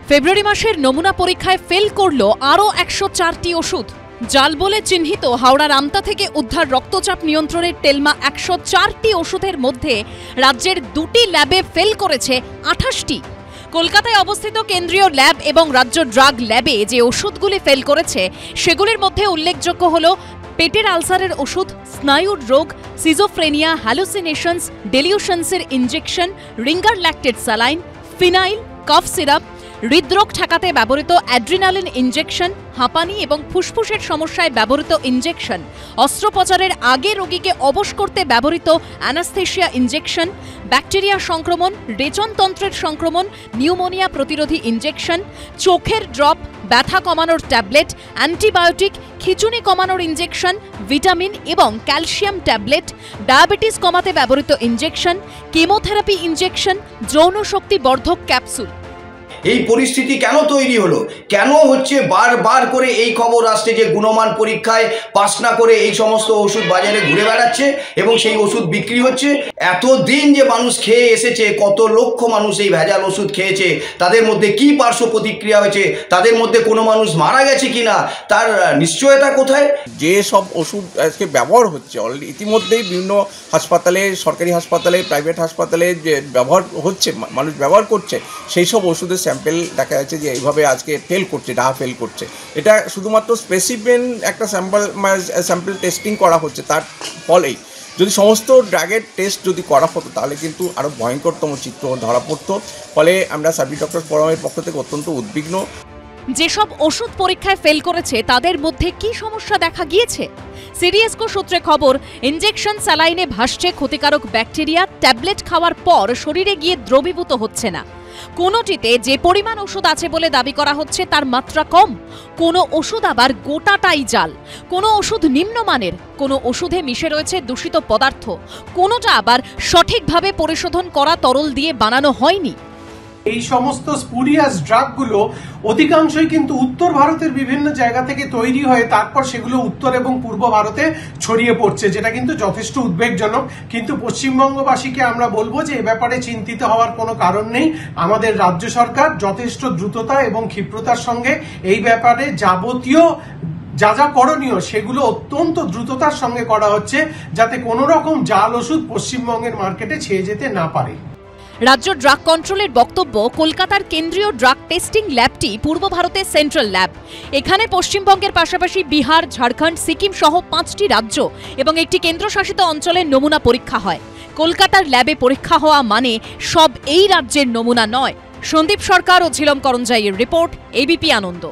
ফেব্রুয়ারি মাসের নমুনা পরীক্ষায় ফেল করল আরও 104টি ওষুধ। জাল বলে চিহ্নিত হাওড়ার আমতা থেকে উদ্ধার রক্তচাপ নিয়ন্ত্রণের টেলমা 104টি ওষুধের মধ্যে রাজ্যের 2টি ল্যাবে ফেল করেছে 28টি। কলকাতায় অবস্থিত কেন্দ্রীয় ল্যাব এবং রাজ্য ড্রাগ ল্যাবে যে ওষুধগুলি ফেল করেছে সেগুলির মধ্যে উল্লেখযোগ্য হল পেটের আলসারের ওষুধ, স্নায়ুর রোগ, সিজোফ্রেনিয়া, হ্যালুসিনেশনস, ডেলিউশনসের injection, Ringer lactated saline, phenyl, cough syrup, হৃদরোগ ঠেকাতে ব্যবহৃত অ্যাড্রিনালিন ইনজেকশন, হাঁপানি এবং ফুসফুসের সমস্যায় ব্যবহৃত ইনজেকশন, অস্ত্রোপচারের আগে রোগীকে অবশ করতে ব্যবহৃত অ্যানাস্থেশিয়া ইনজেকশন, ব্যাকটেরিয়া সংক্রমণ, রেচনতন্ত্রের সংক্রমণ, নিউমোনিয়া প্রতিরোধী ইনজেকশন, চোখের ড্রপ, ব্যথা কমানোর ট্যাবলেট, অ্যান্টিবায়োটিক, খিঁচুনি কমানোর ইনজেকশন, ভিটামিন এবং ক্যালসিয়াম ট্যাবলেট, ডায়াবেটিস কমাতে ব্যবহৃত ইনজেকশন, কেমোথেরাপি ইনজেকশন, যৌন শক্তি বর্ধক ক্যাপসুল। এই পরিস্থিতি কেন তৈরি হলো? কেন হচ্ছে বারবার করে এই খবর আসছে যে গুণমান পরীক্ষায় পাস না করে এই সমস্ত ওষুধ বাজারে ঘুরে বেড়াচ্ছে এবং সেই ওষুধ বিক্রি হচ্ছে? এতদিন যে মানুষ খেয়ে এসেছে, কত লক্ষ মানুষ এই ভেজাল ওষুধ খেয়েছে, তাদের মধ্যে কি পার্শ্ব প্রতিক্রিয়া হয়েছে, তাদের মধ্যে কোনো মানুষ মারা গেছে কিনা তার নিশ্চয়তা কোথায়? যে সব ওষুধ আজকে ব্যবহার হচ্ছে অলরেডি ইতিমধ্যেই বিভিন্ন হাসপাতালে, সরকারি হাসপাতালে, প্রাইভেট হাসপাতালে যে ব্যবহার হচ্ছে, মানুষ ব্যবহার করছে, সেই সব ওষুধের স্যাম্পেল দেখা যাচ্ছে যে এইভাবে আজকে ফেল করছে, ফেল করছে। এটা শুধুমাত্র স্পেসিফিক একটা স্যাম্পল টেস্টিং করা হচ্ছে, তার ফলেই যদি সমস্ত ড্রাগের টেস্ট যদি করা হতো তাহলে কিন্তু আরও ভয়ঙ্করতম চিত্র ধরা পড়তো। ফলে আমরা সার্ভিস ডক্টর ফোরামের পক্ষ থেকে অত্যন্ত উদ্বিগ্ন। যেসব ওষুধ পরীক্ষায় ফেল করেছে তাদের মধ্যে কি সমস্যা দেখা গিয়েছে? সিডিএসকো সূত্রে খবর, ইনজেকশন স্যালাইনে ভাসছে ক্ষতিকারক ব্যাকটেরিয়া, ট্যাবলেট খাওয়ার পর শরীরে গিয়ে দ্রবীভূত হচ্ছে না। কোনোটিতে যে পরিমাণ ওষুধ আছে বলে দাবি করা হচ্ছে তার মাত্রা কম, কোনো ওষুধ আবার গোটাটাই জাল, কোনো ওষুধ নিম্নমানের, কোনো ওষুধে মিশে রয়েছে দূষিত পদার্থ, কোনোটা আবার সঠিকভাবে পরিশোধন করা তরল দিয়ে বানানো হয়নি। এই সমস্ত স্পুরিয়াস ড্রাগগুলো অধিকাংশই কিন্তু উত্তর ভারতের বিভিন্ন জায়গা থেকে তৈরি হয়ে তারপর সেগুলো উত্তর এবং পূর্ব ভারতে ছড়িয়ে পড়ছে, যেটা কিন্তু যথেষ্ট উদ্বেগজনক। কিন্তু পশ্চিমবঙ্গবাসীকে আমরা বলবো যে এ ব্যাপারে চিন্তিত হওয়ার কোনো কারণ নেই। আমাদের রাজ্য সরকার যথেষ্ট দ্রুততা এবং ক্ষিপ্রতার সঙ্গে এই ব্যাপারে যাবতীয় যা যা করণীয় সেগুলো অত্যন্ত দ্রুততার সঙ্গে করা হচ্ছে, যাতে কোনো রকম জাল ওষুধ পশ্চিমবঙ্গের মার্কেটে ছেয়ে যেতে না পারে। রাজ্য ড্রাগ কন্ট্রোলের বক্তব্য, কলকাতার কেন্দ্রীয় ড্রাগ টেস্টিং ল্যাবটি পূর্ব ভারতের সেন্ট্রাল ল্যাব। এখানে পশ্চিমবঙ্গের পাশাপাশি বিহার, ঝাড়খণ্ড, সিকিম সহ 5টি রাজ্য এবং একটি কেন্দ্রশাসিত অঞ্চলের নমুনা পরীক্ষা হয়। কলকাতার ল্যাবে পরীক্ষা হওয়া মানে সব এই রাজ্যের নমুনা নয়। সন্দীপ সরকার ও ঝিলম করঞ্জাইয়ের রিপোর্ট, এবিপি আনন্দ।